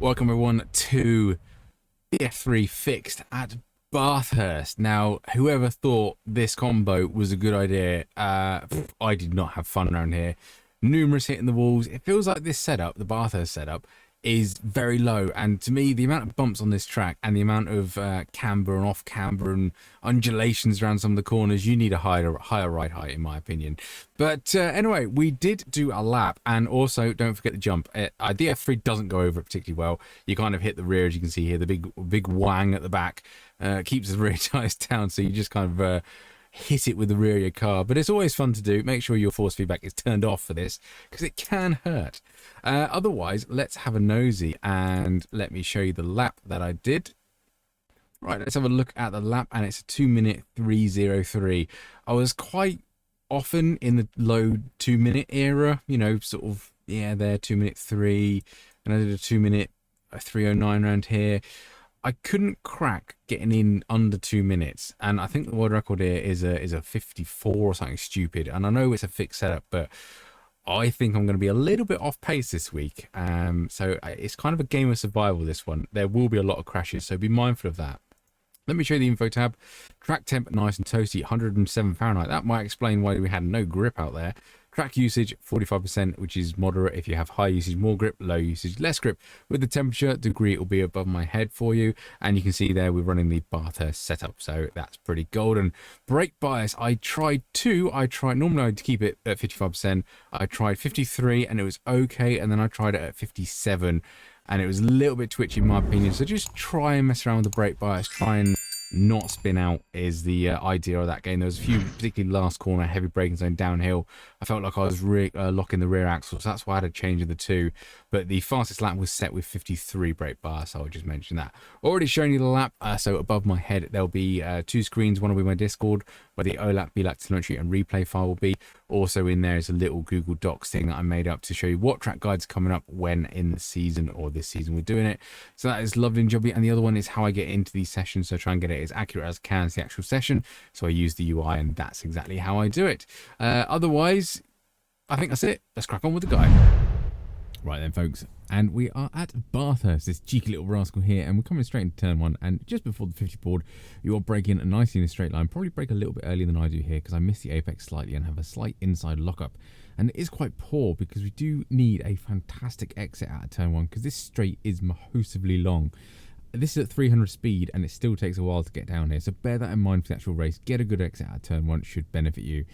Welcome everyone to BF3 Fixed at Bathurst. Now, whoever thought this combo was a good idea, I did not have fun around here. Numerous hitting the walls. It feels like this setup, the Bathurst setup, is very low, and to me the amount of bumps on this track and the amount of camber and off camber and undulations around some of the corners, you need a higher ride height in my opinion. But anyway, we did do a lap, and also don't forget the jump. The F3 doesn't go over it particularly well. You kind of hit the rear, as you can see here, the big wang at the back keeps the rear tires down, so you just kind of hit it with the rear of your car. But it's always fun to do. Make sure your force feedback is turned off for this, because it can hurt. Otherwise, let's have a nosy and let me show you the lap that I did. Right, let's have a look at the lap, and it's a 2-minute 3:03. I was quite often in the low 2-minute era, you know, sort of, yeah, there, 2-minute 3, and I did a 2-minute 3:09 around here. I couldn't crack getting in under 2 minutes, and I think the world record here is a 54 or something stupid. And I know it's a fixed setup, but I think I'm going to be a little bit off pace this week. So it's kind of a game of survival, this one. There will be a lot of crashes, so be mindful of that. Let me show you the info tab. Track temp, nice and toasty, 107 Fahrenheit. That might explain why we had no grip out there. Track usage, 45%, which is moderate. If you have high usage, more grip, low usage, less grip. With the temperature degree, it will be above my head for you. And you can see there, we're running the Bathurst setup, so that's pretty golden. Brake bias, I tried two. Normally I'd keep it at 55%. I tried 53 and it was okay. And then I tried it at 57 and it was a little bit twitchy in my opinion. So just try and mess around with the brake bias. Try and not spin out is the idea of that game. There was a few, particularly last corner, heavy braking zone downhill. I felt like I was locking the rear axle, so that's why I had a change of the two. But the fastest lap was set with 53 brake bar, so I'll just mention that. Already showing you the lap, so above my head there'll be two screens. One will be my Discord, where the OLAP, BLAP, telemetry and replay file will be. Also in there is a little Google Docs thing that I made up to show you what track guides are coming up when in the season, or this season we're doing it. So that is lovely and jobby. And the other one is how I get into these sessions, so try and get it as accurate as I can as the actual session. So I use the UI, and that's exactly how I do it. Otherwise, I think that's it. Let's crack on with the guide. Right then, folks, and we are at Bathurst, this cheeky little rascal here, and we're coming straight into turn one. And just before the 50 board, you are braking nicely in a straight line. Probably brake a little bit earlier than I do here, because I missed the apex slightly and have a slight inside lockup. And it is quite poor, because we do need a fantastic exit out of turn one, because this straight is massively long. This is at 300 speed, and it still takes a while to get down here, so bear that in mind for the actual race. Get a good exit out of turn one, should benefit you.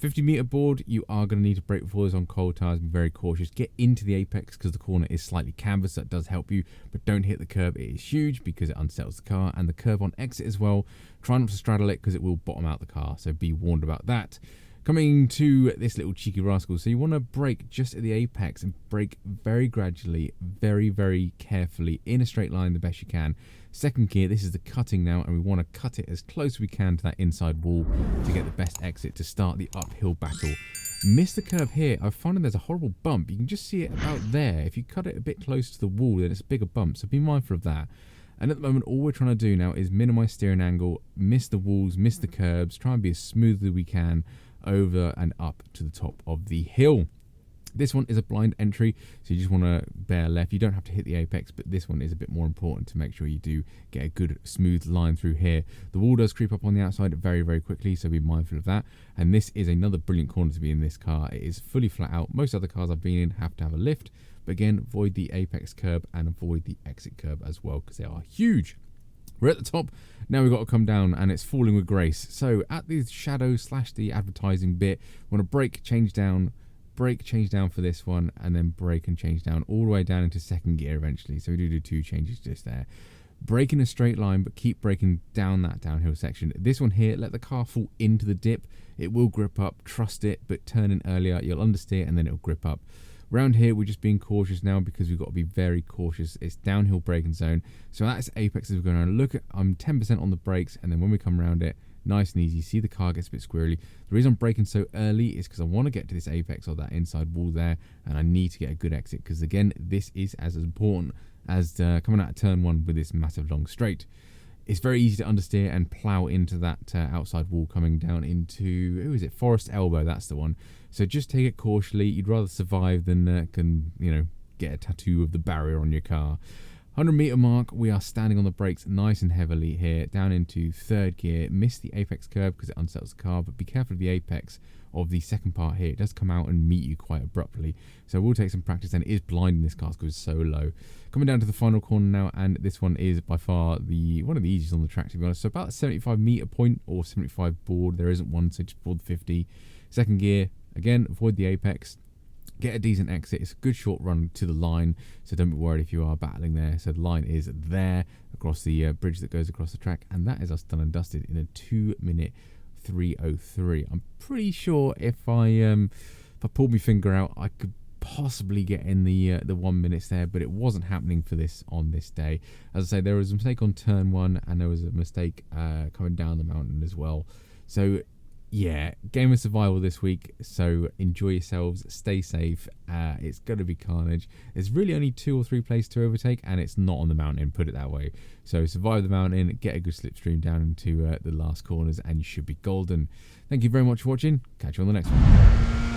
50-meter board, you are going to need to brake before this on cold tires. Be very cautious. Get into the apex, because the corner is slightly cambered, so that does help you, but don't hit the curb. It is huge because it unsettles the car, and the curve on exit as well. Try not to straddle it, because it will bottom out the car, so be warned about that. Coming to this little cheeky rascal, so you want to brake just at the apex and brake very gradually, very, very carefully in a straight line the best you can. Second gear, this is the cutting now, and we want to cut it as close as we can to that inside wall to get the best exit to start the uphill battle. Miss the curve here. I've found there's a horrible bump. You can just see it about there. If you cut it a bit close to the wall, then it's a bigger bump, so be mindful of that. And at the moment, all we're trying to do now is minimize steering angle, miss the walls, miss the curbs, try and be as smooth as we can over and up to the top of the hill. This one is a blind entry, so you just want to bear left. You don't have to hit the apex, but this one is a bit more important to make sure you do get a good smooth line through here. The wall does creep up on the outside very, very quickly, so be mindful of that. And this is another brilliant corner to be in this car. It is fully flat out. Most other cars I've been in have to have a lift, but again, avoid the apex curb and avoid the exit curb as well, because they are huge. We're at the top, now we've got to come down, and it's falling with grace. So at the shadow / the advertising bit, we want to brake, change down for this one, and then brake and change down all the way down into second gear eventually. So we do two changes just there. Brake in a straight line, but keep braking down that downhill section. This one here, let the car fall into the dip. It will grip up, trust it, but turn in earlier, you'll understeer, and then it'll grip up. Round here, we're just being cautious now, because we've got to be very cautious. It's downhill braking zone, so that's apex as we're going around. Look, I'm 10% on the brakes, and then when we come around it, nice and easy. See, the car gets a bit squirrely. The reason I'm braking so early is because I want to get to this apex or that inside wall there, and I need to get a good exit, because again, this is as important as coming out of turn one with this massive long straight. It's very easy to understeer and plow into that outside wall coming down into, who is it, Forrests elbow, that's the one. So just take it cautiously. You'd rather survive than get a tattoo of the barrier on your car. 100-meter mark, we are standing on the brakes nice and heavily here, down into third gear. Missed the apex curve because it unsettles the car, but be careful of the apex of the second part here. It does come out and meet you quite abruptly, so we'll take some practice, and it is blinding this car because it's so low. Coming down to the final corner now, and this one is by far one of the easiest on the track, to be honest. So about a 75-meter point or 75 board. There isn't one, so just board 50. Second gear, again, avoid the apex. Get a decent exit. It's a good short run to the line, so don't be worried if you are battling there. So the line is there across the bridge that goes across the track, and that is us done and dusted in a 2-minute 3:03. I'm pretty sure if I pulled my finger out, I could possibly get in the 1 minutes there, but it wasn't happening for this on this day. As I say, there was a mistake on turn 1, and there was a mistake coming down the mountain as well. So yeah, game of survival this week, so enjoy yourselves, stay safe. It's going to be carnage. There's really only 2 or 3 places to overtake, and it's not on the mountain, put it that way. So survive the mountain, get a good slipstream down into the last corners, and you should be golden. Thank you very much for watching. Catch you on the next one.